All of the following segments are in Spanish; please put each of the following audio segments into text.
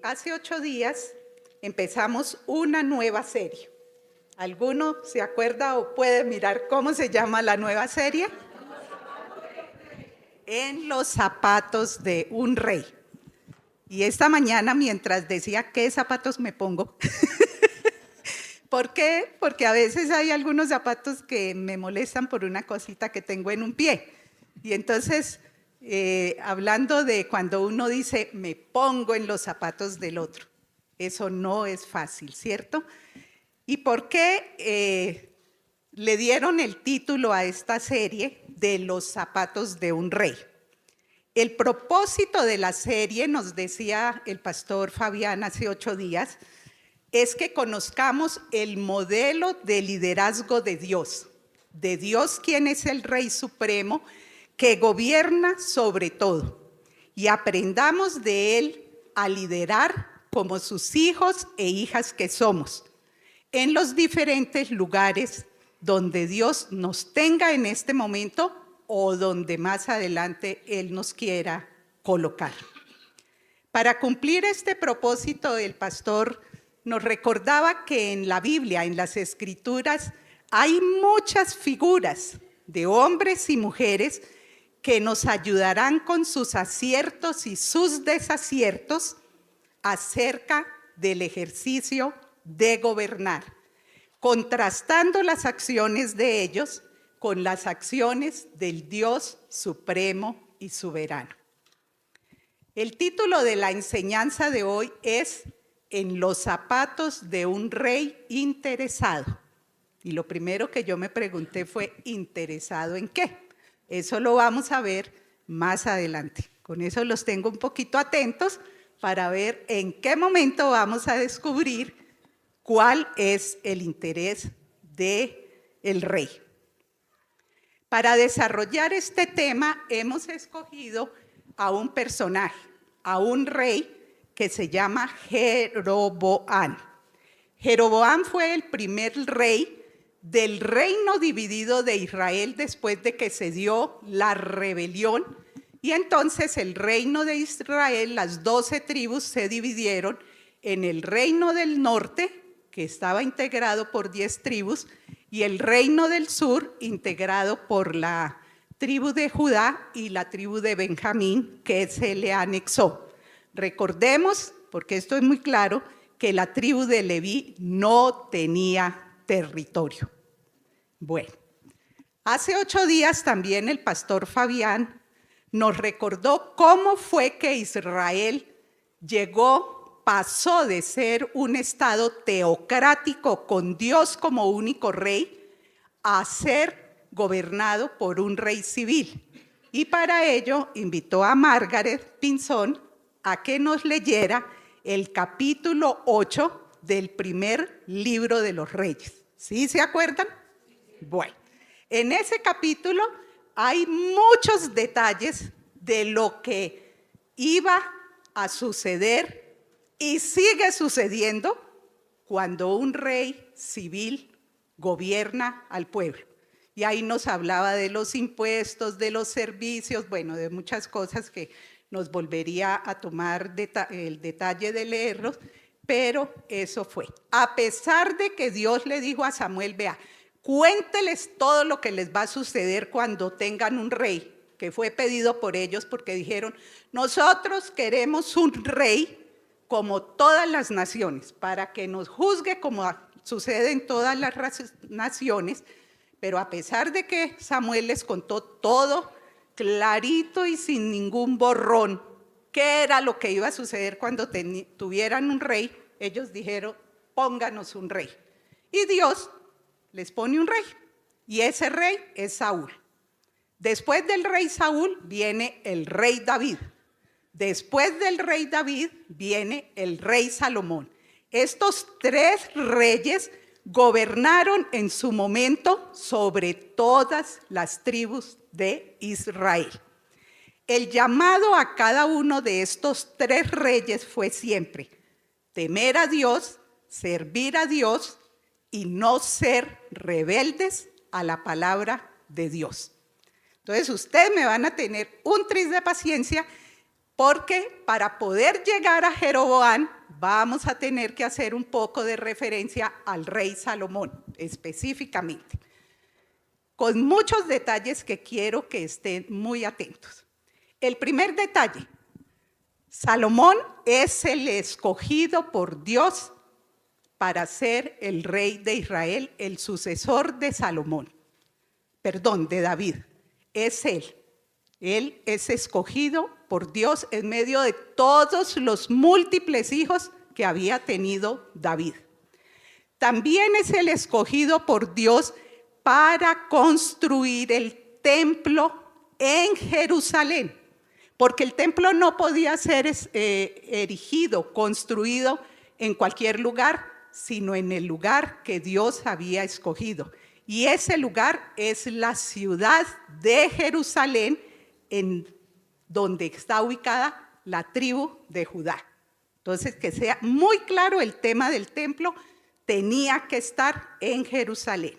Hace 8 días empezamos una nueva serie. ¿Alguno se acuerda o puede mirar cómo se llama la nueva serie? En los zapatos de un rey. Y esta mañana, mientras decía qué zapatos me pongo, ¿por qué? Porque a veces hay algunos zapatos que me molestan por una cosita que tengo en un pie. Y entonces, hablando de cuando uno dice, me pongo en los zapatos del otro, eso no es fácil, ¿cierto? ¿Y por qué le dieron el título a esta serie de Los zapatos de un rey? El propósito de la serie, nos decía el pastor Fabián hace 8 días, es que conozcamos el modelo de liderazgo de Dios quien es el Rey Supremo, que gobierna sobre todo, y aprendamos de Él a liderar como sus hijos e hijas que somos, en los diferentes lugares donde Dios nos tenga en este momento o donde más adelante Él nos quiera colocar. Para cumplir este propósito, el pastor nos recordaba que en la Biblia, en las Escrituras, hay muchas figuras de hombres y mujeres que nos ayudarán con sus aciertos y sus desaciertos acerca del ejercicio de gobernar, contrastando las acciones de ellos con las acciones del Dios supremo y soberano. El título de la enseñanza de hoy es En los zapatos de un rey interesado. Y lo primero que yo me pregunté fue, ¿interesado en qué? Eso lo vamos a ver más adelante. Con eso los tengo un poquito atentos para ver en qué momento vamos a descubrir cuál es el interés del rey. Para desarrollar este tema hemos escogido a un personaje, a un rey que se llama Jeroboam. Jeroboam fue el primer rey del reino dividido de Israel después de que se dio la rebelión, y entonces el reino de Israel, las 12 tribus se dividieron en el reino del norte, que estaba integrado por 10 tribus, y el reino del sur, integrado por la tribu de Judá y la tribu de Benjamín, que se le anexó. Recordemos, porque esto es muy claro, que la tribu de Leví no tenía territorio. Bueno, hace 8 días también el pastor Fabián nos recordó cómo fue que Israel pasó de ser un estado teocrático con Dios como único rey a ser gobernado por un rey civil. Y para ello invitó a Margaret Pinzón a que nos leyera el capítulo 8 del primer libro de los Reyes. ¿Sí se acuerdan? Bueno, en ese capítulo hay muchos detalles de lo que iba a suceder y sigue sucediendo cuando un rey civil gobierna al pueblo. Y ahí nos hablaba de los impuestos, de los servicios, bueno, de muchas cosas que nos volvería a tomar el detalle de leerlos, pero eso fue. A pesar de que Dios le dijo a Samuel, vea, cuénteles todo lo que les va a suceder cuando tengan un rey, que fue pedido por ellos porque dijeron, nosotros queremos un rey como todas las naciones, para que nos juzgue como sucede en todas las naciones, pero a pesar de que Samuel les contó todo clarito y sin ningún borrón, qué era lo que iba a suceder cuando tuvieran un rey, ellos dijeron, pónganos un rey. Y Dios les pone un rey, y ese rey es Saúl. Después del rey Saúl viene el rey David. Después del rey David viene el rey Salomón. Estos 3 reyes gobernaron en su momento sobre todas las tribus de Israel. El llamado a cada uno de estos 3 reyes fue siempre temer a Dios, servir a Dios y no ser rebeldes a la palabra de Dios. Entonces ustedes me van a tener un tris de paciencia porque para poder llegar a Jeroboam vamos a tener que hacer un poco de referencia al rey Salomón, específicamente, con muchos detalles que quiero que estén muy atentos. El primer detalle: Salomón es el escogido por Dios para ser el rey de Israel, el sucesor de de David. Es él. Él es escogido por Dios en medio de todos los múltiples hijos que había tenido David. También es el escogido por Dios para construir el templo en Jerusalén, porque el templo no podía ser erigido, construido en cualquier lugar, sino en el lugar que Dios había escogido. Y ese lugar es la ciudad de Jerusalén, en donde está ubicada la tribu de Judá. Entonces, que sea muy claro el tema del templo, tenía que estar en Jerusalén.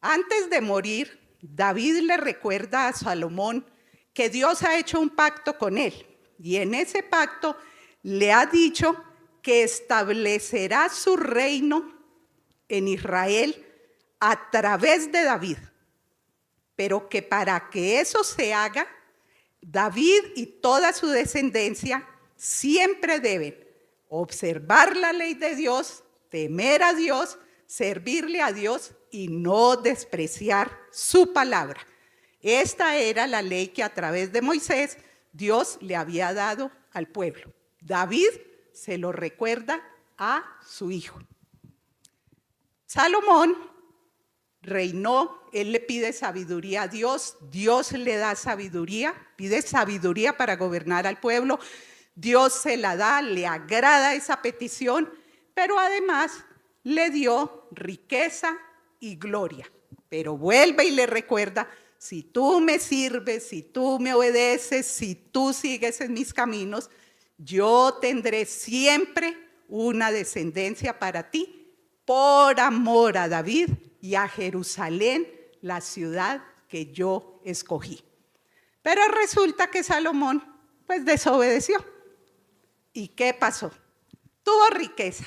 Antes de morir, David le recuerda a Salomón que Dios ha hecho un pacto con él, y en ese pacto le ha dicho que establecerá su reino en Israel a través de David, pero que para que eso se haga, David y toda su descendencia siempre deben observar la ley de Dios, temer a Dios, servirle a Dios y no despreciar su palabra. Esta era la ley que a través de Moisés Dios le había dado al pueblo. David se lo recuerda a su hijo. Salomón reinó, él le pide sabiduría a Dios, Dios le da sabiduría, pide sabiduría para gobernar al pueblo, Dios se la da, le agrada esa petición, pero además le dio riqueza y gloria. Pero vuelve y le recuerda: si tú me sirves, si tú me obedeces, si tú sigues en mis caminos, yo tendré siempre una descendencia para ti, por amor a David y a Jerusalén, la ciudad que yo escogí. Pero resulta que Salomón pues desobedeció. ¿Y qué pasó? Tuvo riqueza,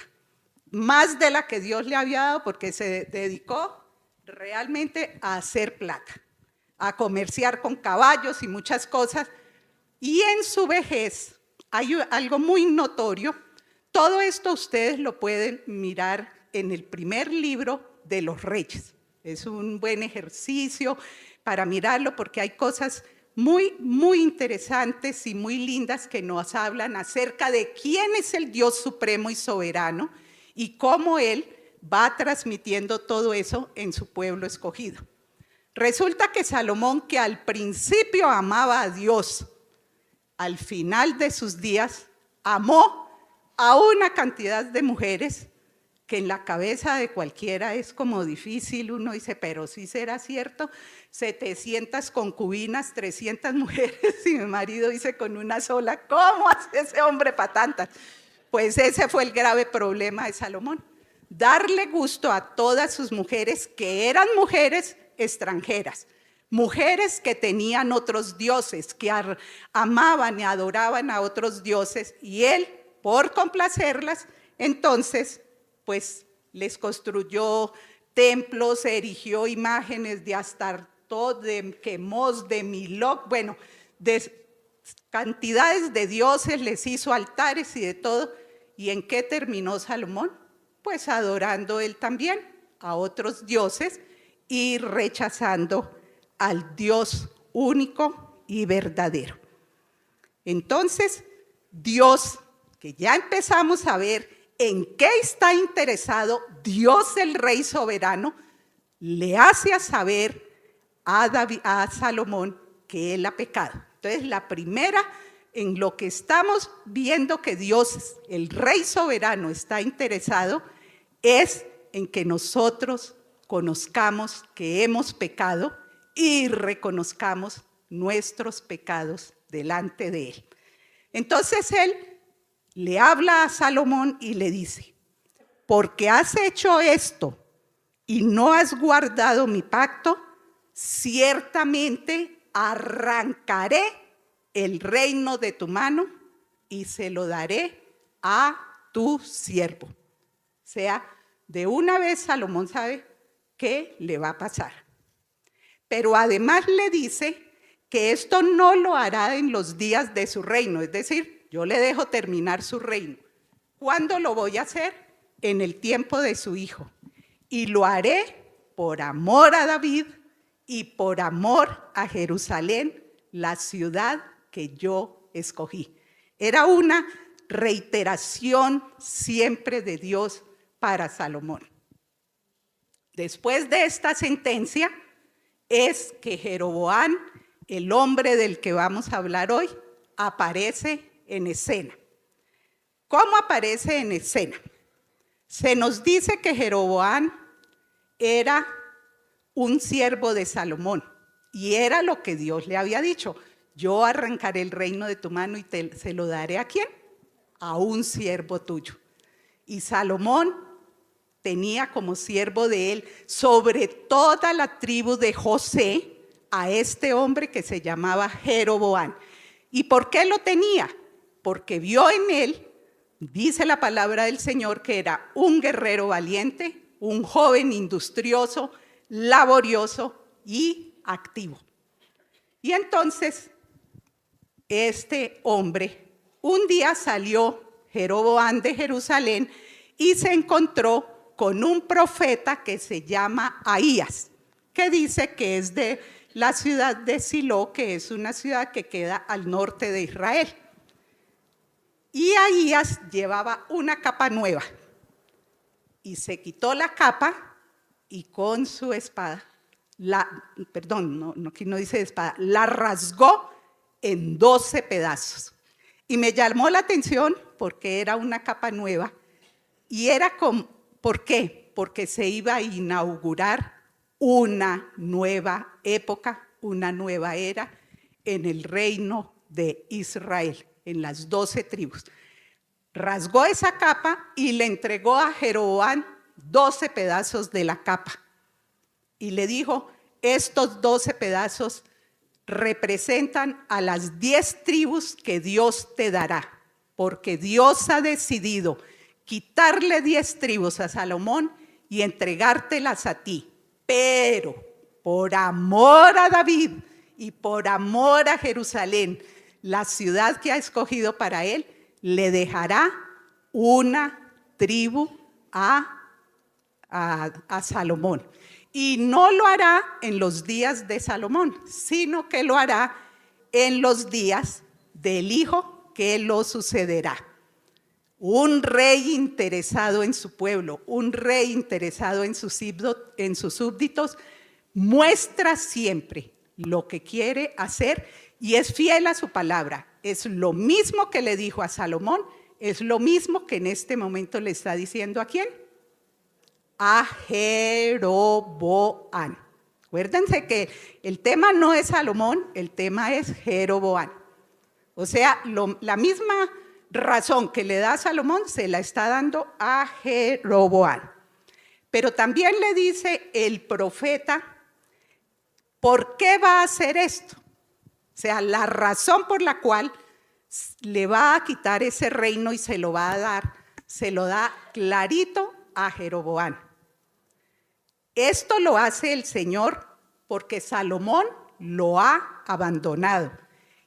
más de la que Dios le había dado, porque se dedicó realmente a hacer plata, a comerciar con caballos y muchas cosas. Y en su vejez hay algo muy notorio. Todo esto ustedes lo pueden mirar en el primer libro de los Reyes. Es un buen ejercicio para mirarlo, porque hay cosas muy, muy interesantes y muy lindas que nos hablan acerca de quién es el Dios supremo y soberano y cómo Él va transmitiendo todo eso en su pueblo escogido. Resulta que Salomón, que al principio amaba a Dios, al final de sus días amó a una cantidad de mujeres que en la cabeza de cualquiera es como difícil. Uno dice, pero sí será cierto, 700 concubinas, 300 mujeres, y mi marido dice con una sola, ¿cómo hace ese hombre para tantas? Pues ese fue el grave problema de Salomón, darle gusto a todas sus mujeres, que eran mujeres extranjeras, mujeres que tenían otros dioses, que amaban y adoraban a otros dioses, y él, por complacerlas, entonces pues les construyó templos, erigió imágenes de Astartot, de Quemos, de Miloc, bueno, de cantidades de dioses, les hizo altares y de todo. ¿Y en qué terminó Salomón? Pues adorando él también a otros dioses y rechazando al Dios único y verdadero. Entonces, Dios, que ya empezamos a ver en qué está interesado, Dios el Rey soberano, le hace saber a Salomón que él ha pecado. Entonces, la primera, en lo que estamos viendo que Dios, el Rey soberano, está interesado, es en que nosotros conozcamos que hemos pecado y reconozcamos nuestros pecados delante de Él. Entonces Él le habla a Salomón y le dice: porque has hecho esto y no has guardado mi pacto, ciertamente arrancaré el reino de tu mano y se lo daré a tu siervo. O sea, de una vez Salomón sabe qué le va a pasar. Pero además le dice que esto no lo hará en los días de su reino, es decir, yo le dejo terminar su reino. ¿Cuándo lo voy a hacer? En el tiempo de su hijo. Y lo haré por amor a David y por amor a Jerusalén, la ciudad que yo escogí. Era una reiteración siempre de Dios para Salomón. Después de esta sentencia es que Jeroboam, el hombre del que vamos a hablar hoy, aparece en escena. ¿Cómo aparece en escena? Se nos dice que Jeroboam era un siervo de Salomón y era lo que Dios le había dicho. Yo arrancaré el reino de tu mano y se lo daré ¿a quién? A un siervo tuyo. Y Salomón tenía como siervo de él sobre toda la tribu de José a este hombre que se llamaba Jeroboam. ¿Y por qué lo tenía? Porque vio en él, dice la palabra del Señor, que era un guerrero valiente, un joven industrioso, laborioso y activo. Y entonces, este hombre, un día salió Jeroboam de Jerusalén y se encontró con un profeta que se llama Ahías, que dice que es de la ciudad de Silo, que es una ciudad que queda al norte de Israel. Y Ahías llevaba una capa nueva y se quitó la capa y con su espada, aquí no dice espada, la rasgó en 12 pedazos. Y me llamó la atención porque era una capa nueva y era ¿por qué? Porque se iba a inaugurar una nueva época, una nueva era en el reino de Israel, en las 12 tribus. Rasgó esa capa y le entregó a Jeroboam 12 pedazos de la capa. Y le dijo, estos 12 pedazos representan a las 10 tribus que Dios te dará, porque Dios ha decidido quitarle 10 tribus a Salomón y entregártelas a ti. Pero por amor a David y por amor a Jerusalén, la ciudad que ha escogido para él, le dejará una tribu a Salomón. Y no lo hará en los días de Salomón, sino que lo hará en los días del hijo que lo sucederá. Un rey interesado en su pueblo, un rey interesado en sus súbditos, muestra siempre lo que quiere hacer y es fiel a su palabra. Es lo mismo que le dijo a Salomón, es lo mismo que en este momento le está diciendo ¿a quién? A Jeroboam. Acuérdense que el tema no es Salomón, el tema es Jeroboam. O sea, la misma razón que le da a Salomón se la está dando a Jeroboam. Pero también le dice el profeta, ¿por qué va a hacer esto? O sea, la razón por la cual le va a quitar ese reino y se lo va a dar, se lo da clarito a Jeroboam. Esto lo hace el Señor porque Salomón lo ha abandonado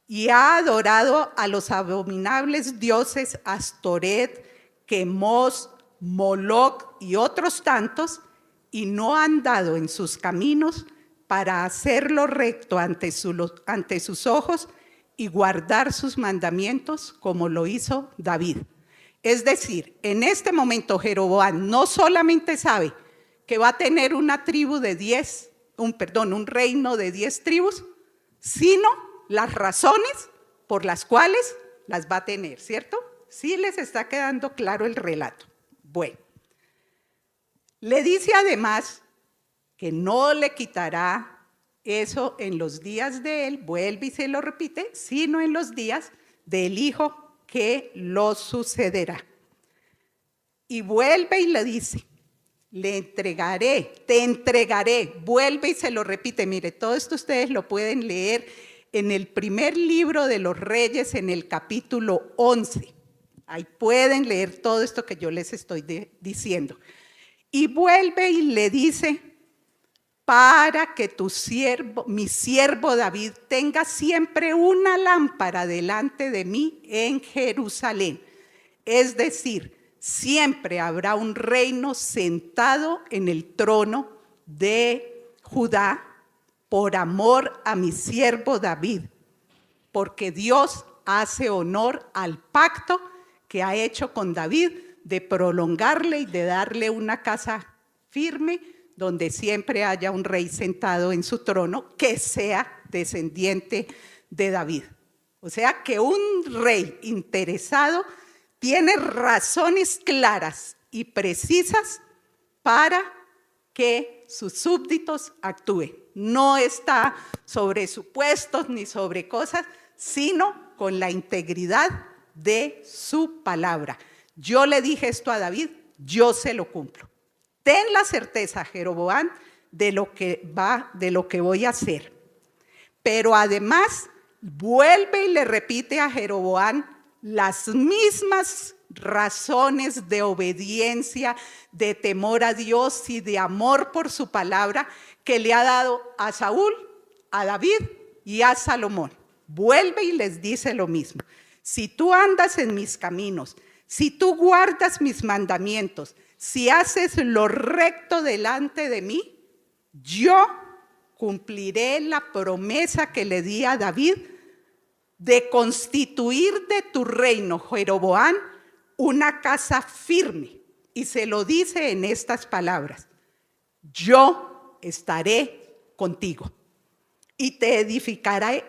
y ha adorado a los abominables dioses Astoret, Quemos, Moloc y otros tantos, y no han andado en sus caminos para hacerlo recto ante sus ojos y guardar sus mandamientos como lo hizo David. Es decir, en este momento Jeroboam no solamente sabe que va a tener una tribu de un reino de 10 tribus, sino las razones por las cuales las va a tener, ¿cierto? Sí les está quedando claro el relato. Bueno, le dice además que no le quitará eso en los días de él, vuelve y se lo repite, sino en los días del hijo que lo sucederá. Y vuelve y le dice, le entregaré, te entregaré, vuelve y se lo repite. Mire, todo esto ustedes lo pueden leer en el primer libro de los Reyes, en el capítulo 11. Ahí pueden leer todo esto que yo les estoy diciendo. Y vuelve y le dice, para que mi siervo David tenga siempre una lámpara delante de mí en Jerusalén. Es decir, siempre habrá un reino sentado en el trono de Judá por amor a mi siervo David, porque Dios hace honor al pacto que ha hecho con David de prolongarle y de darle una casa firme donde siempre haya un rey sentado en su trono que sea descendiente de David. O sea que un rey interesado tiene razones claras y precisas para que sus súbditos actúen. No está sobre supuestos ni sobre cosas, sino con la integridad de su palabra. Yo le dije esto a David, yo se lo cumplo. Ten la certeza, Jeroboam, de lo que voy a hacer. Pero además, vuelve y le repite a Jeroboam las mismas razones de obediencia, de temor a Dios y de amor por su palabra que le ha dado a Saúl, a David y a Salomón. Vuelve y les dice lo mismo. Si tú andas en mis caminos, si tú guardas mis mandamientos, si haces lo recto delante de mí, yo cumpliré la promesa que le di a David de constituir de tu reino, Jeroboam, una casa firme. Y se lo dice en estas palabras: yo estaré contigo y te edificaré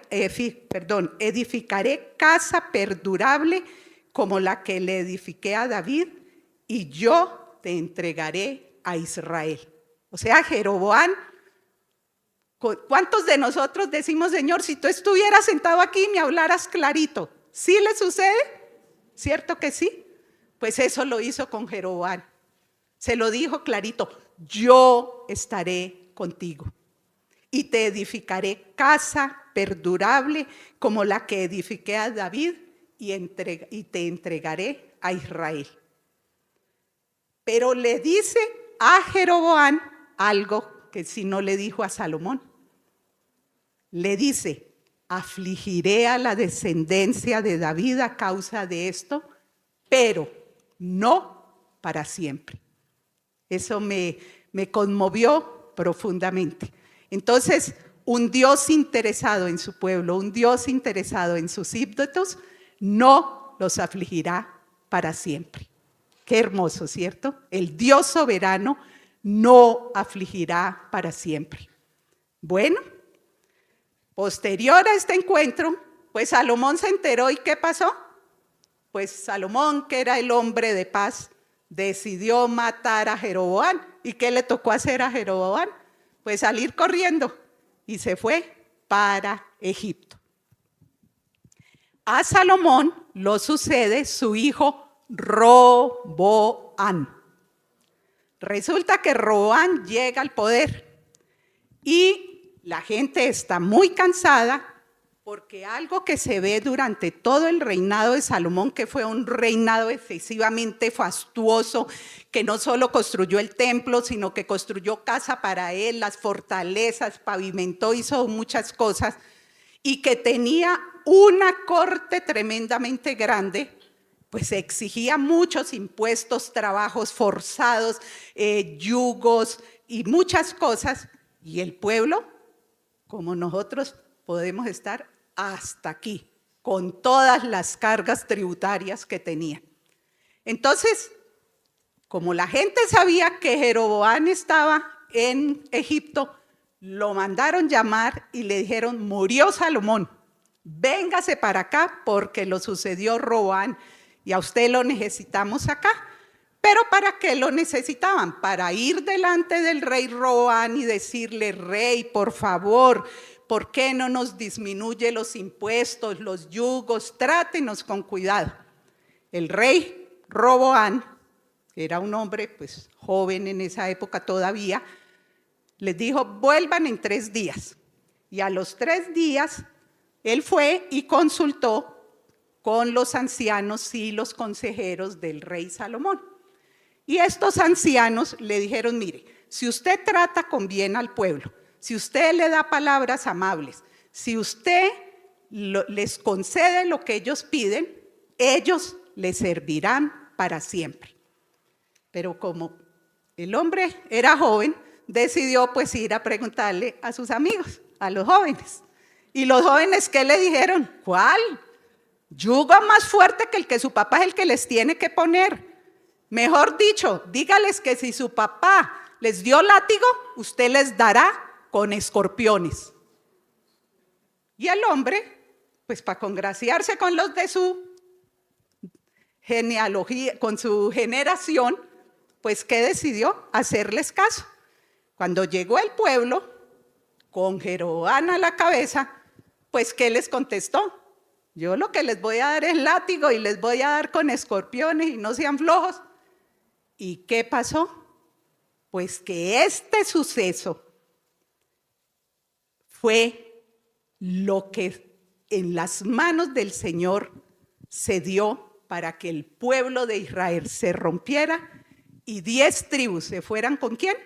casa perdurable como la que le edifiqué a David, y yo te entregaré a Israel. O sea, Jeroboam, ¿cuántos de nosotros decimos, Señor, si tú estuvieras sentado aquí y me hablaras clarito? ¿Sí le sucede? ¿Cierto que sí? Pues eso lo hizo con Jeroboam. Se lo dijo clarito: yo estaré contigo y te edificaré casa perdurable como la que edifiqué a David, y te entregaré a Israel. Pero le dice a Jeroboam algo que sí no le dijo a Salomón. Le dice: afligiré a la descendencia de David a causa de esto, pero no para siempre. Eso me conmovió profundamente. Entonces, un Dios interesado en su pueblo, un Dios interesado en sus súbditos, no los afligirá para siempre. Qué hermoso, ¿cierto? El Dios soberano no afligirá para siempre. Bueno, posterior a este encuentro, pues Salomón se enteró. ¿Y qué pasó? Pues Salomón, que era el hombre de paz, decidió matar a Jeroboam. ¿Y qué le tocó hacer a Jeroboam? Pues salir corriendo, y se fue para Egipto. A Salomón lo sucede su hijo Roboam. Resulta que Roboam llega al poder y la gente está muy cansada, porque algo que se ve durante todo el reinado de Salomón, que fue un reinado excesivamente fastuoso, que no solo construyó el templo, sino que construyó casa para él, las fortalezas, pavimentó, hizo muchas cosas, y que tenía una corte tremendamente grande, pues exigía muchos impuestos, trabajos forzados, yugos y muchas cosas, y el pueblo, como nosotros, podemos estar hasta aquí, con todas las cargas tributarias que tenía. Entonces, como la gente sabía que Jeroboam estaba en Egipto, lo mandaron llamar y le dijeron: murió Salomón, véngase para acá porque lo sucedió Roboam y a usted lo necesitamos acá. Pero ¿para qué lo necesitaban? Para ir delante del rey Roboam y decirle: rey, por favor, ¿por qué no nos disminuye los impuestos, los yugos? Trátenos con cuidado. El rey Roboam, que era un hombre pues joven en esa época todavía, les dijo: vuelvan en 3 días. Y a los 3 días Él fue y consultó con los ancianos y los consejeros del rey Salomón. Y estos ancianos le dijeron, mire, si usted trata con bien al pueblo, si usted le da palabras amables, si usted les concede lo que ellos piden, ellos le servirán para siempre. Pero como el hombre era joven, decidió pues ir a preguntarle a sus amigos, a los jóvenes. Y los jóvenes, ¿qué le dijeron? ¿Cuál? Yugo más fuerte que el que su papá es el que les tiene que poner. Mejor dicho, dígales que si su papá les dio látigo, usted les dará con escorpiones. Y el hombre, pues para congraciarse con los de su genealogía, con su generación, pues ¿qué decidió? Hacerles caso. Cuando llegó el pueblo, con Jeroboam a la cabeza, pues ¿qué les contestó? Yo lo que les voy a dar es látigo y les voy a dar con escorpiones y no sean flojos. ¿Y qué pasó? Pues que este suceso fue lo que en las manos del Señor se dio para que el pueblo de Israel se rompiera y 10 tribus se fueran ¿con quién?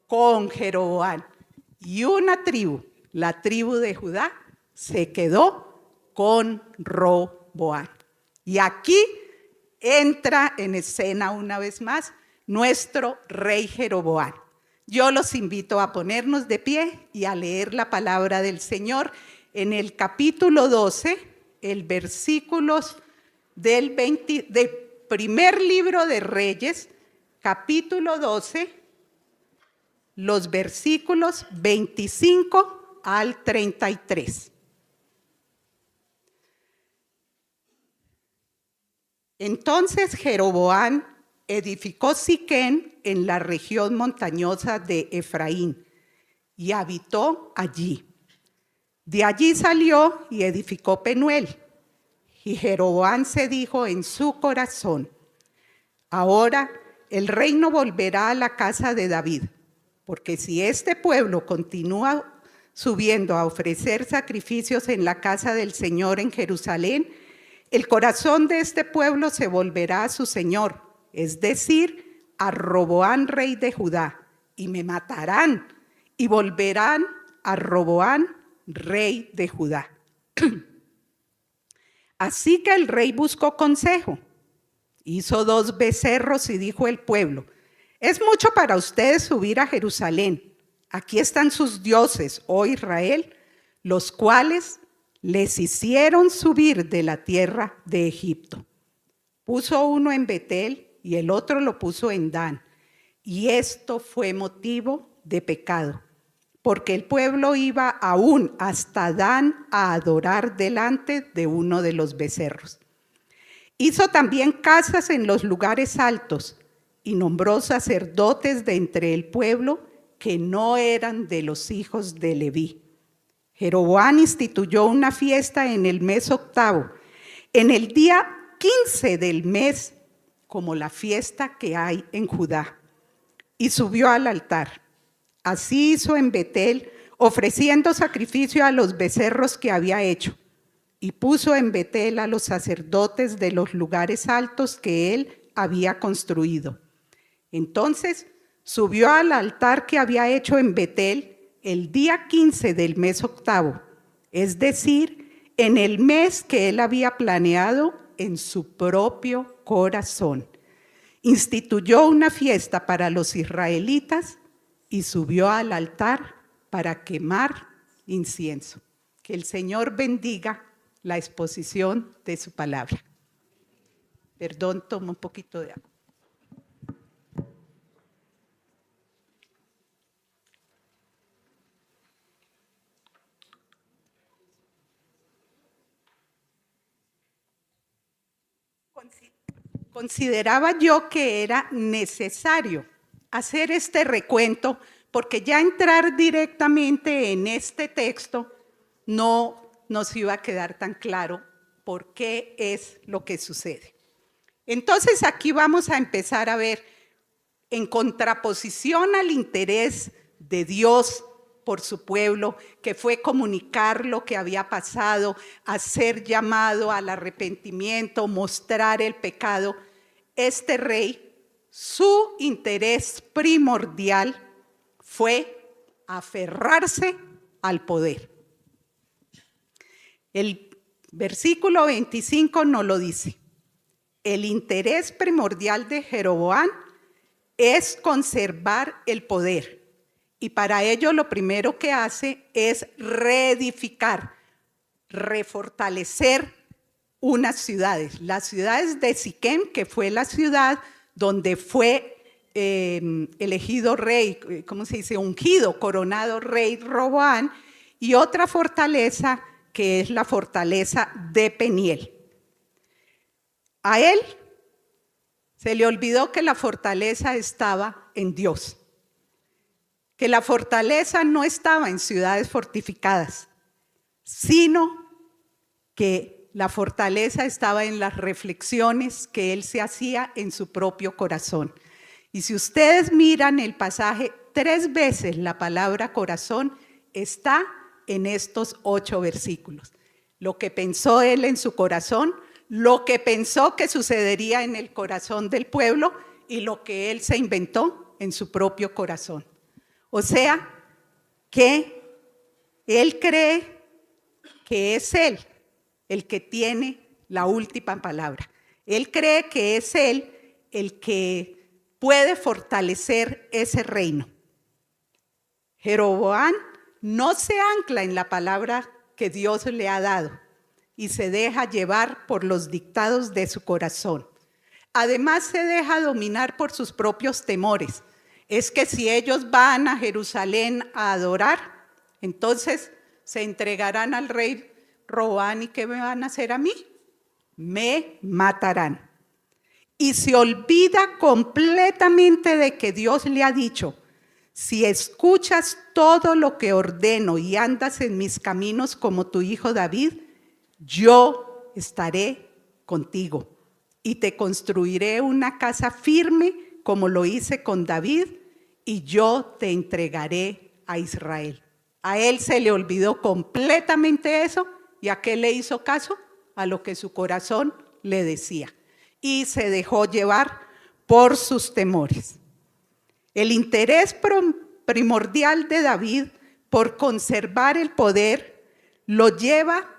Con Jeroboam. Y una tribu, la tribu de Judá, se quedó con Roboam. Y aquí entra en escena una vez más nuestro rey Jeroboam. Yo los invito a ponernos de pie y a leer la palabra del Señor en el capítulo 12, el versículos del primer libro de Reyes, capítulo 12, los versículos 25 al 33. Entonces Jeroboam edificó Siquén en la región montañosa de Efraín y habitó allí. De allí salió y edificó Penuel. Y Jeroboam se dijo en su corazón, ahora el reino volverá a la casa de David, porque si este pueblo continúa subiendo a ofrecer sacrificios en la casa del Señor en Jerusalén, el corazón de este pueblo se volverá a su Señor, es decir, a Roboam, rey de Judá, y me matarán, y volverán a Roboam, rey de Judá. Así que el rey buscó consejo, hizo 2 becerros y dijo al pueblo, es mucho para ustedes subir a Jerusalén. Aquí están sus dioses, oh Israel, los cuales les hicieron subir de la tierra de Egipto. Puso uno en Betel y el otro lo puso en Dan. Y esto fue motivo de pecado, porque el pueblo iba aún hasta Dan a adorar delante de uno de los becerros. Hizo también casas en los lugares altos y nombró sacerdotes de entre el pueblo que no eran de los hijos de Leví. Jeroboam instituyó una fiesta en el mes 8, en el día 15 del mes, como la fiesta que hay en Judá, y subió al altar. Así hizo en Betel, ofreciendo sacrificio a los becerros que había hecho, y puso en Betel a los sacerdotes de los lugares altos que él había construido. Entonces subió al altar que había hecho en Betel el día 15 del mes 8, es decir, en el mes que él había planeado en su propio corazón. Instituyó una fiesta para los israelitas y subió al altar para quemar incienso. Que el Señor bendiga la exposición de su palabra. Perdón, tomo un poquito de agua. Consideraba yo que era necesario hacer este recuento porque ya entrar directamente en este texto no nos iba a quedar tan claro por qué es lo que sucede. Entonces aquí vamos a empezar a ver, en contraposición al interés de Dios por su pueblo, que fue comunicar lo que había pasado, hacer llamado al arrepentimiento, mostrar el pecado. Este rey, su interés primordial fue aferrarse al poder. El versículo 25 nos lo dice. El interés primordial de Jeroboam es conservar el poder. Y para ello lo primero que hace es reedificar, refortalecer unas ciudades. Las ciudades de Siquem, que fue la ciudad donde fue elegido rey, ¿cómo se dice? Ungido, coronado rey Roboam, y otra fortaleza que es la fortaleza de Peniel. A él se le olvidó que la fortaleza estaba en Dios, que la fortaleza no estaba en ciudades fortificadas, sino que la fortaleza estaba en las reflexiones que él se hacía en su propio corazón. Y si ustedes miran el pasaje, 3 veces la palabra corazón está en estos 8 versículos. Lo que pensó él en su corazón, lo que pensó que sucedería en el corazón del pueblo y lo que él se inventó en su propio corazón. O sea, que él cree que es él el que tiene la última palabra. Él cree que es él el que puede fortalecer ese reino. Jeroboam no se ancla en la palabra que Dios le ha dado y se deja llevar por los dictados de su corazón. Además, se deja dominar por sus propios temores. Es que si ellos van a Jerusalén a adorar, entonces se entregarán al rey Roboam, ¿y qué me van a hacer a mí? Me matarán. Y se olvida completamente de que Dios le ha dicho: si escuchas todo lo que ordeno y andas en mis caminos como tu hijo David, yo estaré contigo y te construiré una casa firme como lo hice con David, y yo te entregaré a Israel. A él se le olvidó completamente eso. ¿Y a qué le hizo caso? A lo que su corazón le decía. Y se dejó llevar por sus temores. El interés primordial de David por conservar el poder lo lleva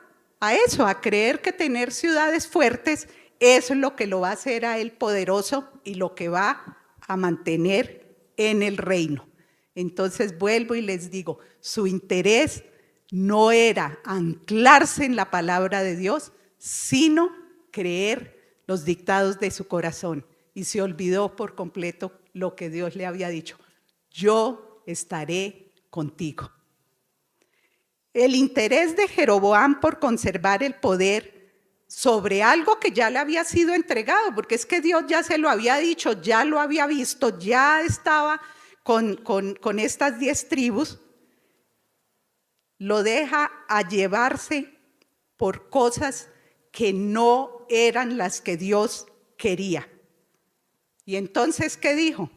a eso, a creer que tener ciudades fuertes es lo que lo va a hacer a él poderoso y lo que va a mantener en el reino. Entonces vuelvo y les digo, su interés no era anclarse en la palabra de Dios, sino creer los dictados de su corazón. Y se olvidó por completo lo que Dios le había dicho: yo estaré contigo. El interés de Jeroboam por conservar el poder sobre algo que ya le había sido entregado, porque es que Dios ya se lo había dicho, ya lo había visto, ya estaba con estas 10 tribus, lo deja a llevarse por cosas que no eran las que Dios quería. Y entonces, ¿qué dijo?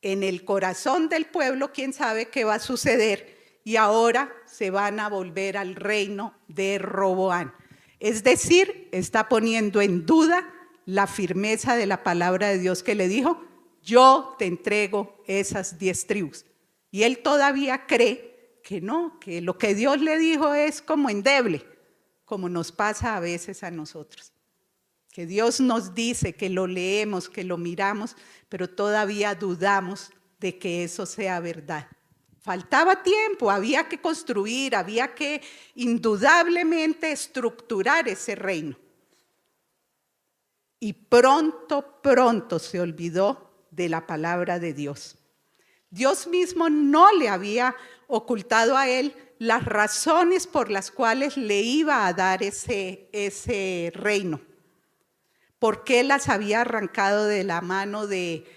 En el corazón del pueblo, quién sabe qué va a suceder, y ahora se van a volver al reino de Roboam. Es decir, está poniendo en duda la firmeza de la palabra de Dios que le dijo: yo te entrego esas 10 tribus. Y él todavía cree que no, que lo que Dios le dijo es como endeble, como nos pasa a veces a nosotros. Que Dios nos dice, que lo leemos, que lo miramos, pero todavía dudamos de que eso sea verdad. Faltaba tiempo, había que construir, había que indudablemente estructurar ese reino. Y pronto se olvidó de la palabra de Dios. Dios mismo no le había ocultado a él las razones por las cuales le iba a dar ese reino. ¿Por qué las había arrancado de la mano de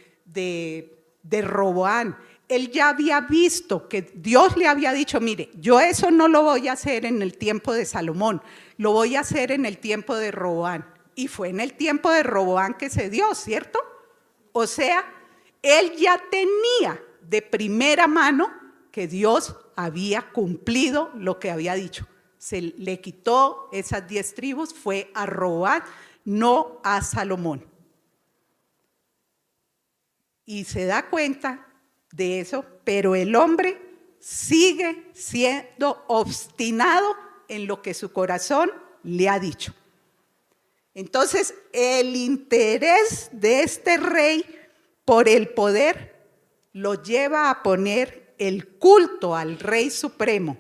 Roboam? Él ya había visto que Dios le había dicho: mire, yo eso no lo voy a hacer en el tiempo de Salomón, lo voy a hacer en el tiempo de Roboam. Y fue en el tiempo de Roboam que se dio, ¿cierto? O sea, él ya tenía de primera mano que Dios había cumplido lo que había dicho. Se le quitó esas 10 tribus, fue a Roboam, no a Salomón. Y se da cuenta de eso, pero el hombre sigue siendo obstinado en lo que su corazón le ha dicho. Entonces, el interés de este rey por el poder lo lleva a poner el culto al Rey Supremo,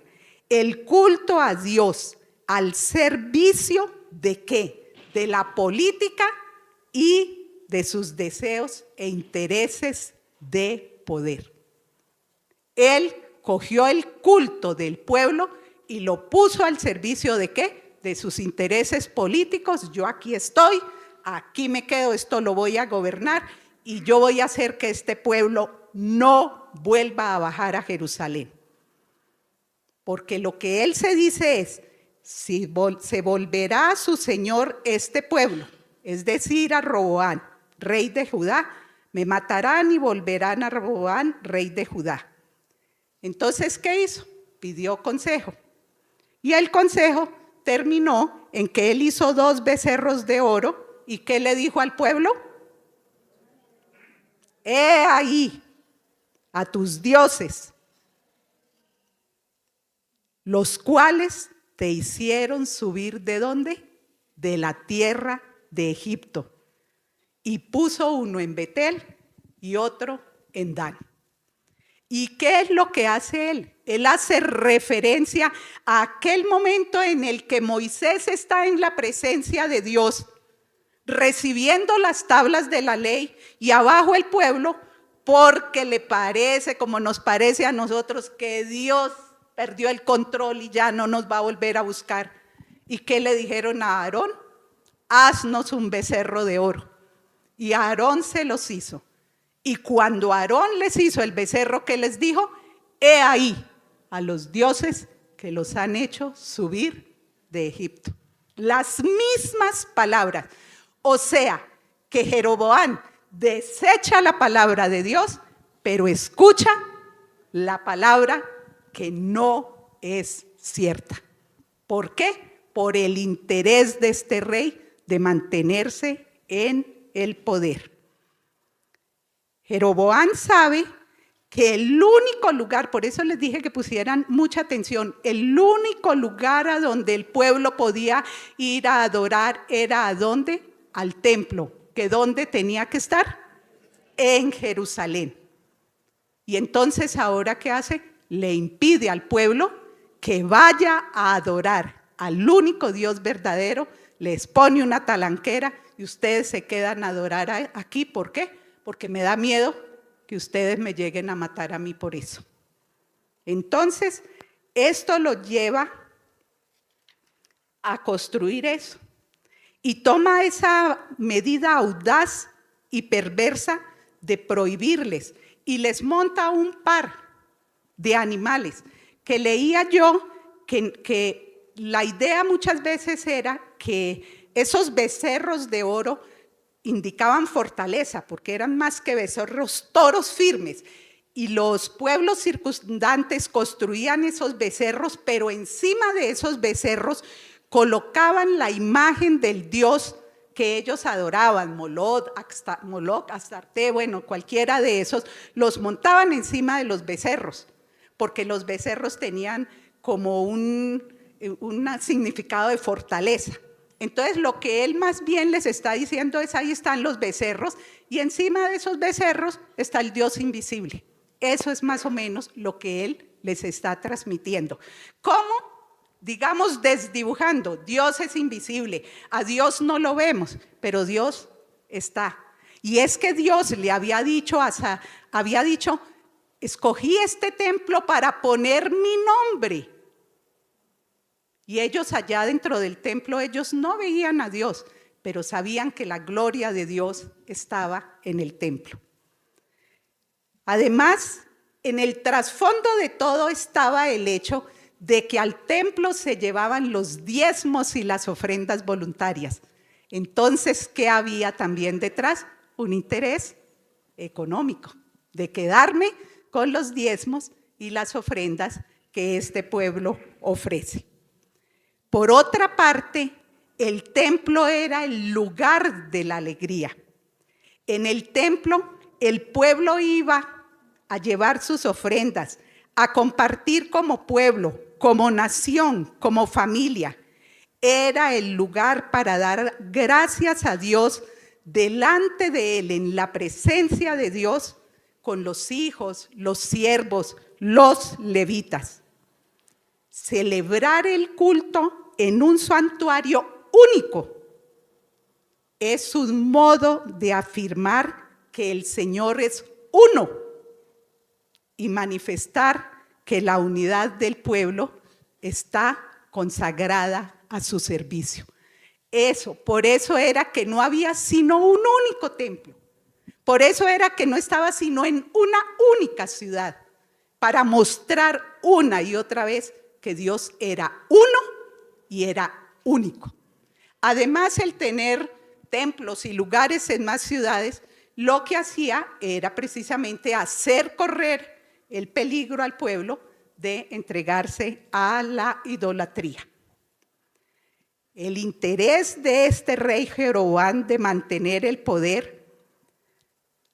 el culto a Dios, al servicio ¿de qué? De la política y de sus deseos e intereses de poder. Él cogió el culto del pueblo y lo puso al servicio ¿de qué? De sus intereses políticos. Yo aquí estoy, aquí me quedo, esto lo voy a gobernar y yo voy a hacer que este pueblo no vuelva a bajar a Jerusalén. Porque lo que él se dice es, si se volverá a su señor este pueblo, es decir, a Roboam, rey de Judá, me matarán y volverán a Roboam, rey de Judá. Entonces, ¿qué hizo? Pidió consejo. Y el consejo terminó en que él hizo 2 becerros de oro. ¿Y qué le dijo al pueblo? He ahí a tus dioses, los cuales te hicieron subir ¿de dónde? De la tierra de Egipto. Y puso uno en Betel y otro en Dan. ¿Y qué es lo que hace él? Él hace referencia a aquel momento en el que Moisés está en la presencia de Dios, recibiendo las tablas de la ley y abajo el pueblo, porque le parece, como nos parece a nosotros, que Dios perdió el control y ya no nos va a volver a buscar. ¿Y qué le dijeron a Aarón? Haznos un becerro de oro. Y Aarón se los hizo. Y cuando Aarón les hizo el becerro, ¿qué les dijo? He ahí a los dioses que los han hecho subir de Egipto. Las mismas palabras. O sea, que Jeroboam desecha la palabra de Dios, pero escucha la palabra que no es cierta. ¿Por qué? Por el interés de este rey de mantenerse en el poder. Jeroboam sabe que el único lugar, por eso les dije que pusieran mucha atención, el único lugar a donde el pueblo podía ir a adorar era ¿a dónde? Al templo. ¿Que dónde tenía que estar? En Jerusalén. Y entonces, ¿ahora qué hace? Le impide al pueblo que vaya a adorar al único Dios verdadero, les pone una talanquera y ustedes se quedan a adorar aquí. ¿Por qué? Porque me da miedo que ustedes me lleguen a matar a mí por eso. Entonces, esto lo lleva a construir eso. Y toma esa medida audaz y perversa de prohibirles. Y les monta un par de animales. Que leía yo que la idea muchas veces era que esos becerros de oro indicaban fortaleza, porque eran más que becerros, toros firmes. Y los pueblos circundantes construían esos becerros, pero encima de esos becerros colocaban la imagen del dios que ellos adoraban, Moloch, Astarte, bueno, cualquiera de esos, los montaban encima de los becerros, porque los becerros tenían como un significado de fortaleza. Entonces, lo que él más bien les está diciendo es, ahí están los becerros, y encima de esos becerros está el Dios invisible. Eso es más o menos lo que él les está transmitiendo. ¿Cómo? Digamos, desdibujando. Dios es invisible, a Dios no lo vemos, pero Dios está. Y es que Dios le había dicho, escogí este templo para poner mi nombre. Y ellos allá dentro del templo, ellos no veían a Dios, pero sabían que la gloria de Dios estaba en el templo. Además, en el trasfondo de todo estaba el hecho de que al templo se llevaban los diezmos y las ofrendas voluntarias. Entonces, ¿qué había también detrás? Un interés económico, de quedarme con los diezmos y las ofrendas que este pueblo ofrece. Por otra parte, el templo era el lugar de la alegría. En el templo, el pueblo iba a llevar sus ofrendas, a compartir como pueblo, como nación, como familia. Era el lugar para dar gracias a Dios delante de Él, en la presencia de Dios, con los hijos, los siervos, los levitas. Celebrar el culto en un santuario único es un modo de afirmar que el Señor es uno y manifestar que la unidad del pueblo está consagrada a su servicio. Por eso era que no había sino un único templo. Por eso era que no estaba sino en una única ciudad, para mostrar una y otra vez que Dios era uno y era único. Además, el tener templos y lugares en más ciudades, lo que hacía era precisamente hacer correr el peligro al pueblo de entregarse a la idolatría. El interés de este rey Jeroboam de mantener el poder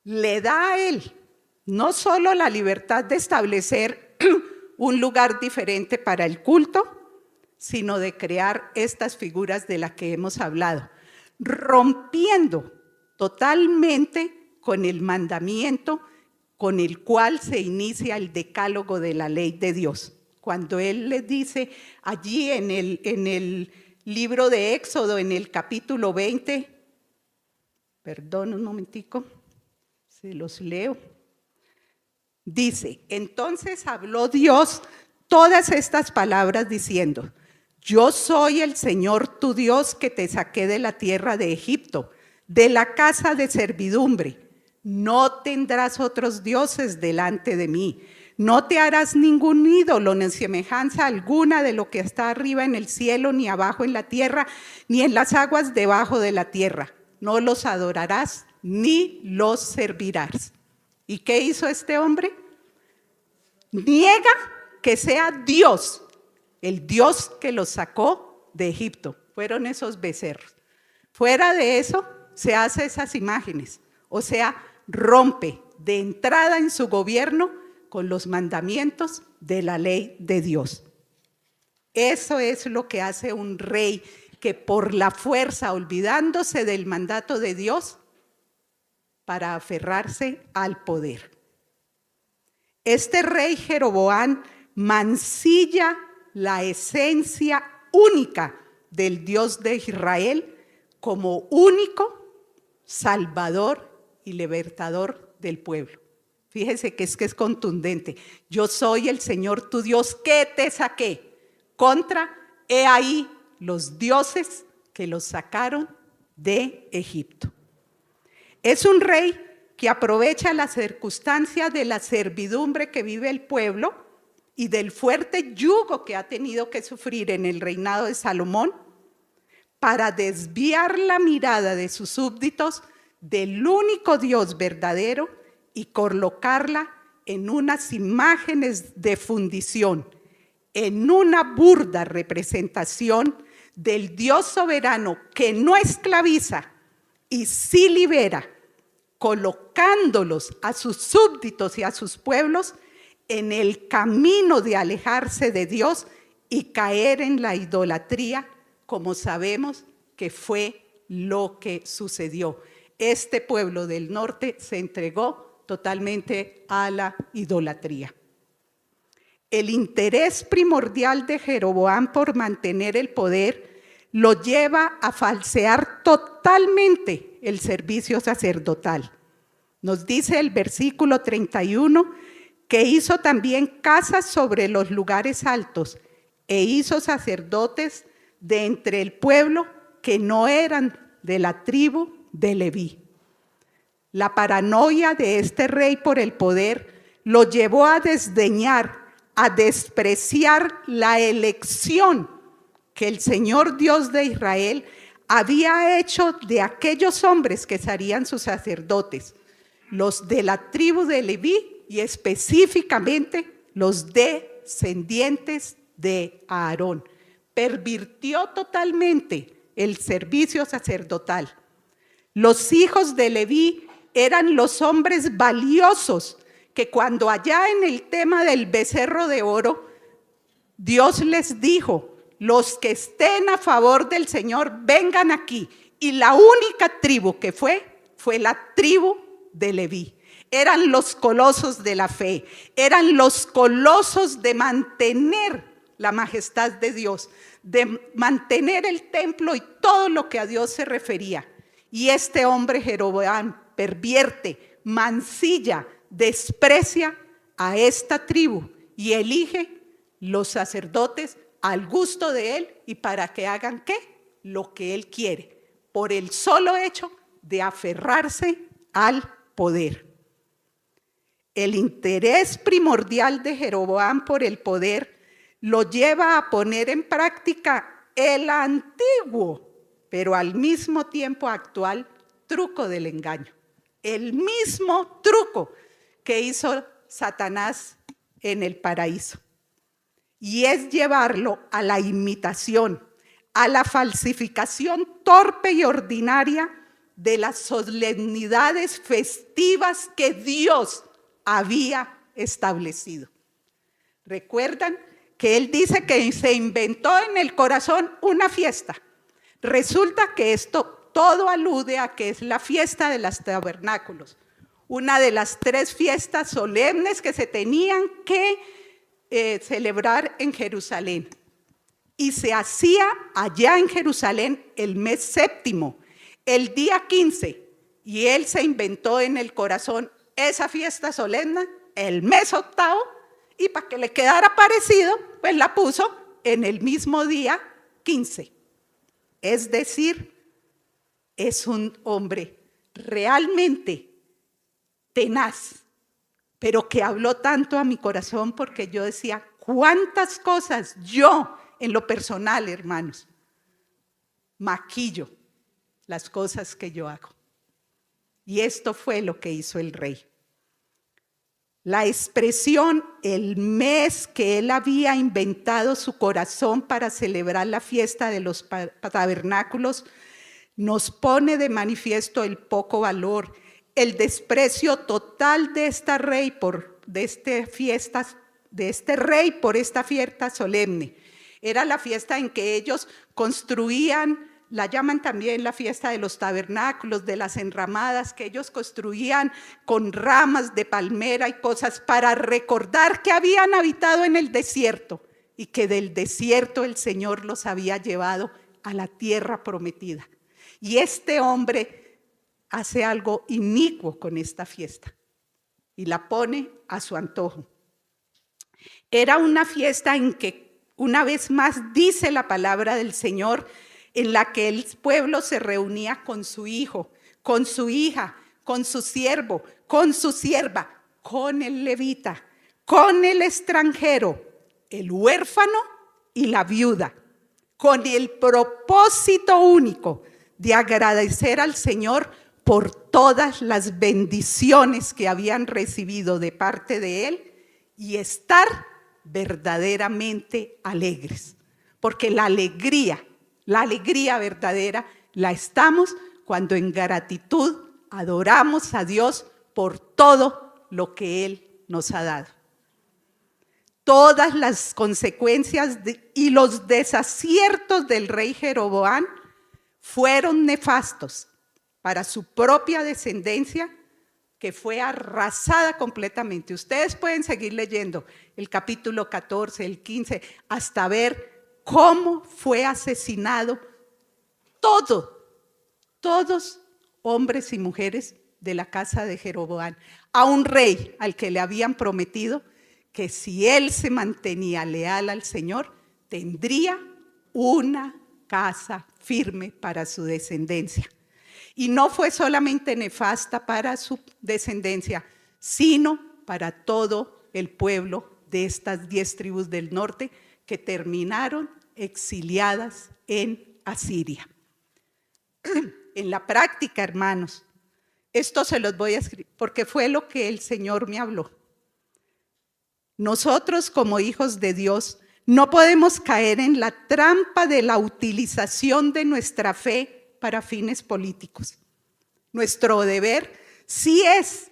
le da a él no solo la libertad de establecer un lugar diferente para el culto, sino de crear estas figuras de las que hemos hablado, rompiendo totalmente con el mandamiento con el cual se inicia el decálogo de la ley de Dios. Cuando él les dice allí en el libro de Éxodo, en el capítulo 20, perdón un momentico, se los leo. Dice, entonces habló Dios todas estas palabras diciendo, yo soy el Señor tu Dios que te saqué de la tierra de Egipto, de la casa de servidumbre. No tendrás otros dioses delante de mí. No te harás ningún ídolo, ni semejanza alguna de lo que está arriba en el cielo, ni abajo en la tierra, ni en las aguas debajo de la tierra. No los adorarás, ni los servirás. ¿Y qué hizo este hombre? Niega que sea Dios, el Dios que los sacó de Egipto. Fueron esos becerros. Fuera de eso, se hace esas imágenes. O sea, rompe de entrada en su gobierno con los mandamientos de la ley de Dios. Eso es lo que hace un rey que por la fuerza, olvidándose del mandato de Dios, para aferrarse al poder. Este rey Jeroboam mancilla la esencia única del Dios de Israel como único salvador y libertador del pueblo. Fíjese que es contundente. Yo soy el Señor tu Dios que te saqué contra, he ahí, los dioses que los sacaron de Egipto. Es un rey que aprovecha la circunstancia de la servidumbre que vive el pueblo y del fuerte yugo que ha tenido que sufrir en el reinado de Salomón para desviar la mirada de sus súbditos del único Dios verdadero y colocarla en unas imágenes de fundición, en una burda representación del Dios soberano que no esclaviza y sí libera, colocándolos a sus súbditos y a sus pueblos en el camino de alejarse de Dios y caer en la idolatría, como sabemos que fue lo que sucedió. Este pueblo del norte se entregó totalmente a la idolatría. El interés primordial de Jeroboam por mantener el poder lo lleva a falsear totalmente el servicio sacerdotal. Nos dice el versículo 31 que hizo también casas sobre los lugares altos e hizo sacerdotes de entre el pueblo que no eran de la tribu de Leví. La paranoia de este rey por el poder lo llevó a desdeñar, a despreciar la elección que el Señor Dios de Israel había hecho de aquellos hombres que serían sus sacerdotes, los de la tribu de Leví y específicamente los de descendientes de Aarón. Pervirtió totalmente el servicio sacerdotal. Los hijos de Leví eran los hombres valiosos que cuando allá en el tema del becerro de oro, Dios les dijo: los que estén a favor del Señor, vengan aquí. Y la única tribu que fue la tribu de Leví. Eran los colosos de la fe, eran los colosos de mantener la majestad de Dios, de mantener el templo y todo lo que a Dios se refería. Y este hombre Jeroboam pervierte, mancilla, desprecia a esta tribu y elige los sacerdotes al gusto de él y para que hagan ¿qué? Lo que él quiere, por el solo hecho de aferrarse al poder. El interés primordial de Jeroboam por el poder lo lleva a poner en práctica el antiguo, pero al mismo tiempo actual, truco del engaño. El mismo truco que hizo Satanás en el paraíso. Y es llevarlo a la imitación, a la falsificación torpe y ordinaria de las solemnidades festivas que Dios había establecido. ¿Recuerdan que él dice que se inventó en el corazón una fiesta? Resulta que esto todo alude a que es la fiesta de los tabernáculos, una de las 3 fiestas solemnes que se tenían que celebrar en Jerusalén. Y se hacía allá en Jerusalén el mes séptimo, el día 15, y él se inventó en el corazón esa fiesta solemne el mes octavo, y para que le quedara parecido, pues la puso en el mismo día 15. Es decir, es un hombre realmente tenaz, pero que habló tanto a mi corazón porque yo decía, ¿cuántas cosas yo, en lo personal, hermanos, maquillo las cosas que yo hago? Y esto fue lo que hizo el rey. La expresión, el mes que él había inventado su corazón para celebrar la fiesta de los tabernáculos, nos pone de manifiesto el poco valor, el desprecio total de este rey por esta fiesta solemne. Era la fiesta en que ellos construían, la llaman también la fiesta de los tabernáculos, de las enramadas, que ellos construían con ramas de palmera y cosas para recordar que habían habitado en el desierto y que del desierto el Señor los había llevado a la tierra prometida. Y este hombre hace algo inicuo con esta fiesta y la pone a su antojo. Era una fiesta en que, una vez más, dice la palabra del Señor, en la que el pueblo se reunía con su hijo, con su hija, con su siervo, con su sierva, con el levita, con el extranjero, el huérfano y la viuda, con el propósito único de agradecer al Señor por todas las bendiciones que habían recibido de parte de Él y estar verdaderamente alegres, porque la alegría verdadera la estamos cuando en gratitud adoramos a Dios por todo lo que Él nos ha dado. Todas las consecuencias y los desaciertos del rey Jeroboam fueron nefastos para su propia descendencia, que fue arrasada completamente. Ustedes pueden seguir leyendo el capítulo 14, el 15, hasta ver cómo fue asesinado todos hombres y mujeres de la casa de Jeroboam, a un rey al que le habían prometido que si él se mantenía leal al Señor, tendría una casa firme para su descendencia. Y no fue solamente nefasta para su descendencia, sino para todo el pueblo de estas 10 tribus del norte que terminaron exiliadas en Asiria. En la práctica, hermanos, esto se los voy a escribir porque fue lo que el Señor me habló. Nosotros como hijos de Dios no podemos caer en la trampa de la utilización de nuestra fe para fines políticos. Nuestro deber sí es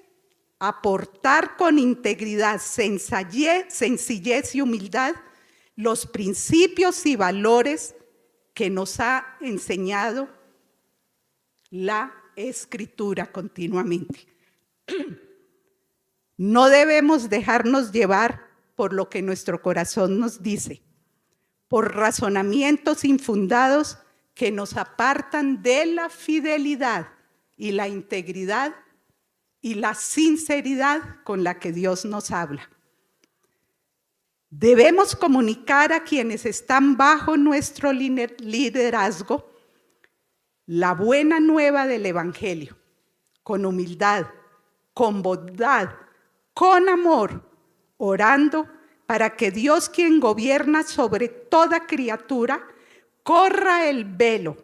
aportar con integridad, sencillez y humildad los principios y valores que nos ha enseñado la Escritura continuamente. No debemos dejarnos llevar por lo que nuestro corazón nos dice, por razonamientos infundados que nos apartan de la fidelidad y la integridad y la sinceridad con la que Dios nos habla. Debemos comunicar a quienes están bajo nuestro liderazgo la buena nueva del Evangelio, con humildad, con bondad, con amor, orando para que Dios, quien gobierna sobre toda criatura, corra el velo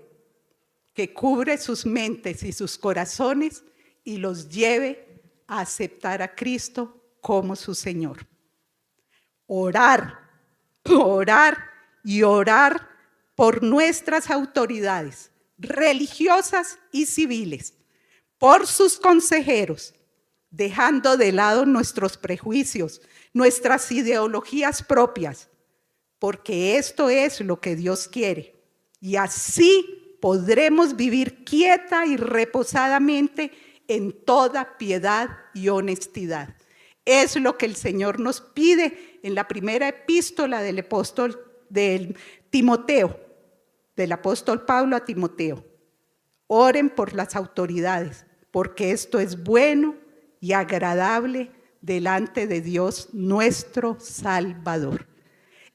que cubre sus mentes y sus corazones y los lleve a aceptar a Cristo como su Señor. Orar, orar y orar por nuestras autoridades religiosas y civiles, por sus consejeros, dejando de lado nuestros prejuicios, nuestras ideologías propias, porque esto es lo que Dios quiere. Y así podremos vivir quieta y reposadamente en toda piedad y honestidad. Es lo que el Señor nos pide en la primera epístola del apóstol Timoteo, del apóstol Pablo a Timoteo. Oren por las autoridades, porque esto es bueno y agradable delante de Dios nuestro Salvador.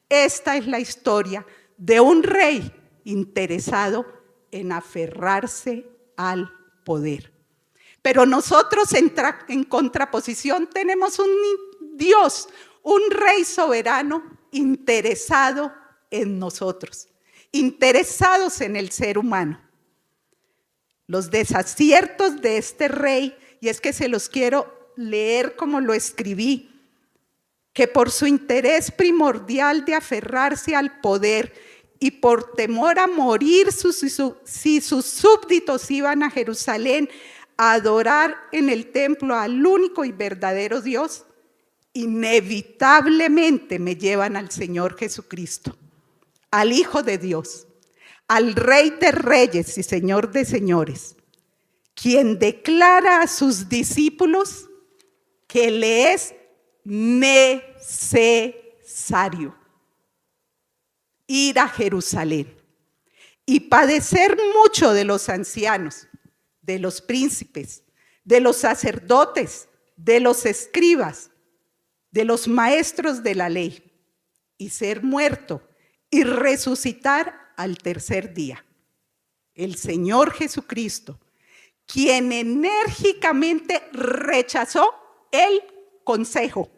Esta es la historia de un rey interesado en aferrarse al poder. Pero nosotros en contraposición tenemos un Dios, un rey soberano interesado en nosotros, interesados en el ser humano. Los desaciertos de este rey, y es que se los quiero leer como lo escribí, que por su interés primordial de aferrarse al poder y por temor a morir si sus súbditos iban a Jerusalén a adorar en el templo al único y verdadero Dios, inevitablemente me llevan al Señor Jesucristo, al Hijo de Dios, al Rey de Reyes y Señor de Señores, quien declara a sus discípulos que le es necesario ir a Jerusalén y padecer mucho de los ancianos, de los príncipes, de los sacerdotes, de los escribas, de los maestros de la ley, y ser muerto y resucitar al tercer día. El Señor Jesucristo, quien enérgicamente rechazó el consejo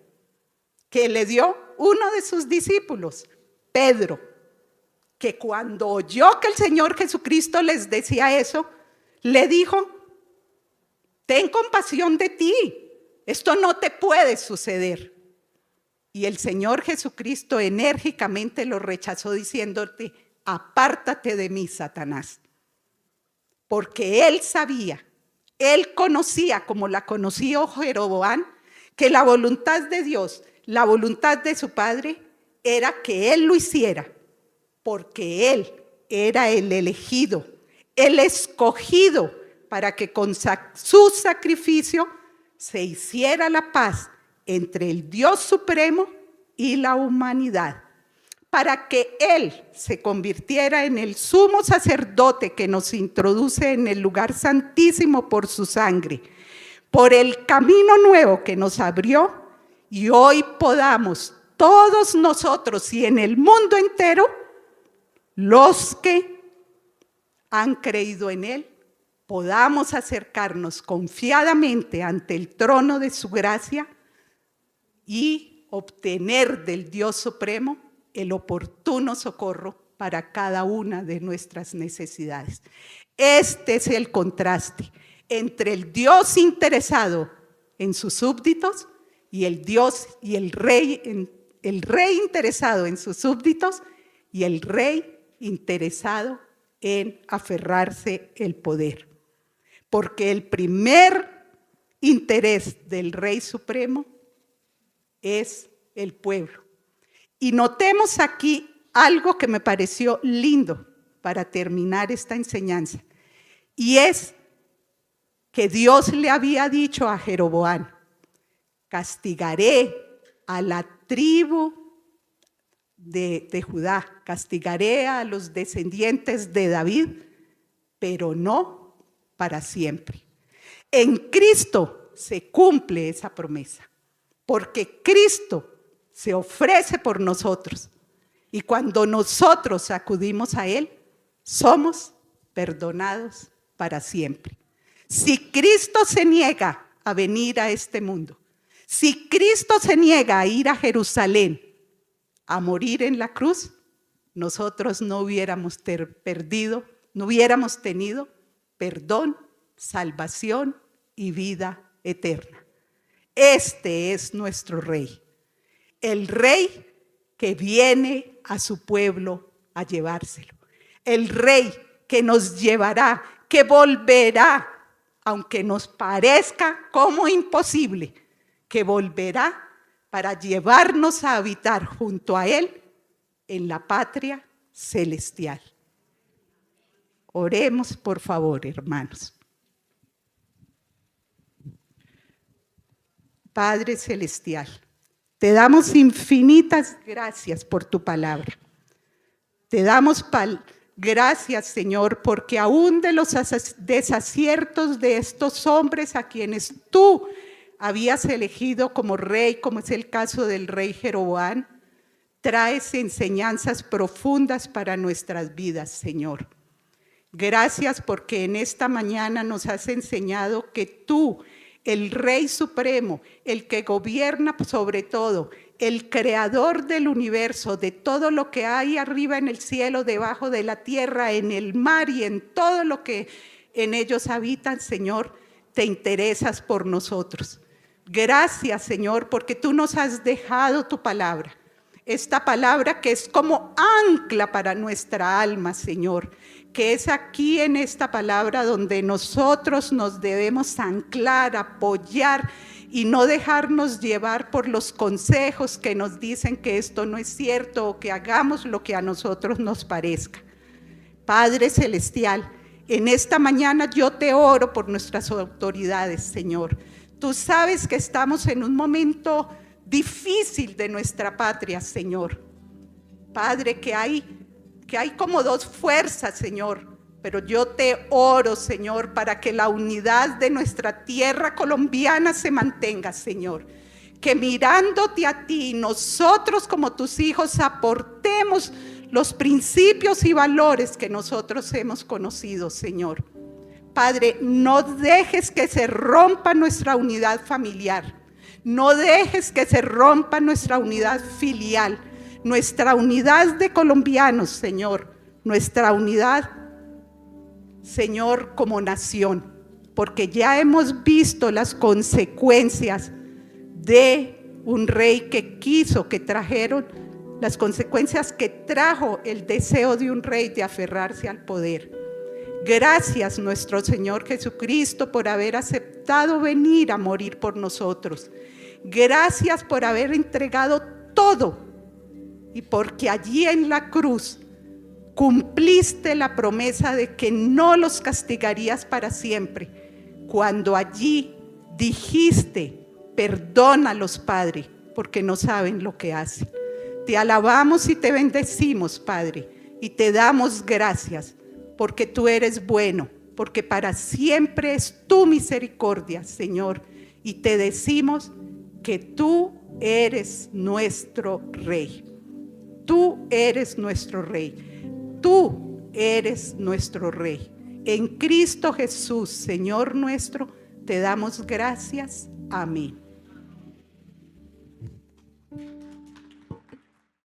que le dio uno de sus discípulos, Pedro, que cuando oyó que el Señor Jesucristo les decía eso, le dijo: ten compasión de ti, esto no te puede suceder. Y el Señor Jesucristo enérgicamente lo rechazó diciéndote: apártate de mí, Satanás. Porque él sabía, él conocía, como la conoció Jeroboam, que la voluntad de Dios, la voluntad de su padre, era que él lo hiciera, porque él era el elegido, el escogido, para que con su sacrificio se hiciera la paz entre el Dios supremo y la humanidad, para que Él se convirtiera en el sumo sacerdote que nos introduce en el lugar santísimo por su sangre, por el camino nuevo que nos abrió, y hoy podamos todos nosotros y en el mundo entero, los que han creído en Él, podamos acercarnos confiadamente ante el trono de su gracia y obtener del Dios Supremo el oportuno socorro para cada una de nuestras necesidades. Este es el contraste entre el Dios interesado en sus súbditos y el Dios y el rey interesado en sus súbditos y el rey interesado en aferrarse el poder. Porque el primer interés del Rey Supremo es el pueblo. Y notemos aquí algo que me pareció lindo para terminar esta enseñanza, y es que Dios le había dicho a Jeroboam: castigaré a la tribu de Judá, castigaré a los descendientes de David, pero no para siempre. En Cristo se cumple esa promesa, porque Cristo se ofrece por nosotros, y cuando nosotros acudimos a Él, somos perdonados para siempre. Si Cristo se niega a venir a este mundo, si Cristo se niega a ir a Jerusalén, a morir en la cruz, nosotros no hubiéramos tenido perdón, salvación y vida eterna. Este es nuestro Rey, el Rey que viene a su pueblo a llevárselo, el Rey que nos llevará, que volverá, aunque nos parezca como imposible, que volverá para llevarnos a habitar junto a Él en la patria celestial. Oremos, por favor, hermanos. Padre celestial, te damos infinitas gracias por tu palabra. Te damos gracias, Señor, porque aún de los desaciertos de estos hombres a quienes tú habías elegido como rey, como es el caso del rey Jeroboam, traes enseñanzas profundas para nuestras vidas, Señor. Gracias porque en esta mañana nos has enseñado que tú, el Rey Supremo, el que gobierna sobre todo, el creador del universo, de todo lo que hay arriba en el cielo, debajo de la tierra, en el mar y en todo lo que en ellos habitan, Señor, te interesas por nosotros. Gracias, Señor, porque tú nos has dejado tu palabra. Esta palabra que es como ancla para nuestra alma, Señor, que es aquí en esta palabra donde nosotros nos debemos anclar, apoyar y no dejarnos llevar por los consejos que nos dicen que esto no es cierto o que hagamos lo que a nosotros nos parezca. Padre Celestial, en esta mañana yo te oro por nuestras autoridades, Señor. Tú sabes que estamos en un momento difícil de nuestra patria, Señor. Padre, que hay como dos fuerzas, Señor, pero yo te oro, Señor, para que la unidad de nuestra tierra colombiana se mantenga, Señor. Que mirándote a ti, nosotros como tus hijos aportemos los principios y valores que nosotros hemos conocido, Señor. Padre, no dejes que se rompa nuestra unidad familiar. No dejes que se rompa nuestra unidad filial, nuestra unidad de colombianos, Señor, nuestra unidad, Señor, como nación, porque ya hemos visto las consecuencias de un rey que quiso, que trajeron, las consecuencias que trajo el deseo de un rey de aferrarse al poder. Gracias, nuestro Señor Jesucristo, por haber aceptado venir a morir por nosotros. Gracias por haber entregado todo y porque allí en la cruz cumpliste la promesa de que no los castigarías para siempre. Cuando allí dijiste, perdónalos, Padre, porque no saben lo que hacen. Te alabamos y te bendecimos, Padre, y te damos gracias porque tú eres bueno, porque para siempre es tu misericordia, Señor, y te decimos que tú eres nuestro Rey. Tú eres nuestro Rey. Tú eres nuestro Rey. En Cristo Jesús, Señor nuestro, te damos gracias. Amén.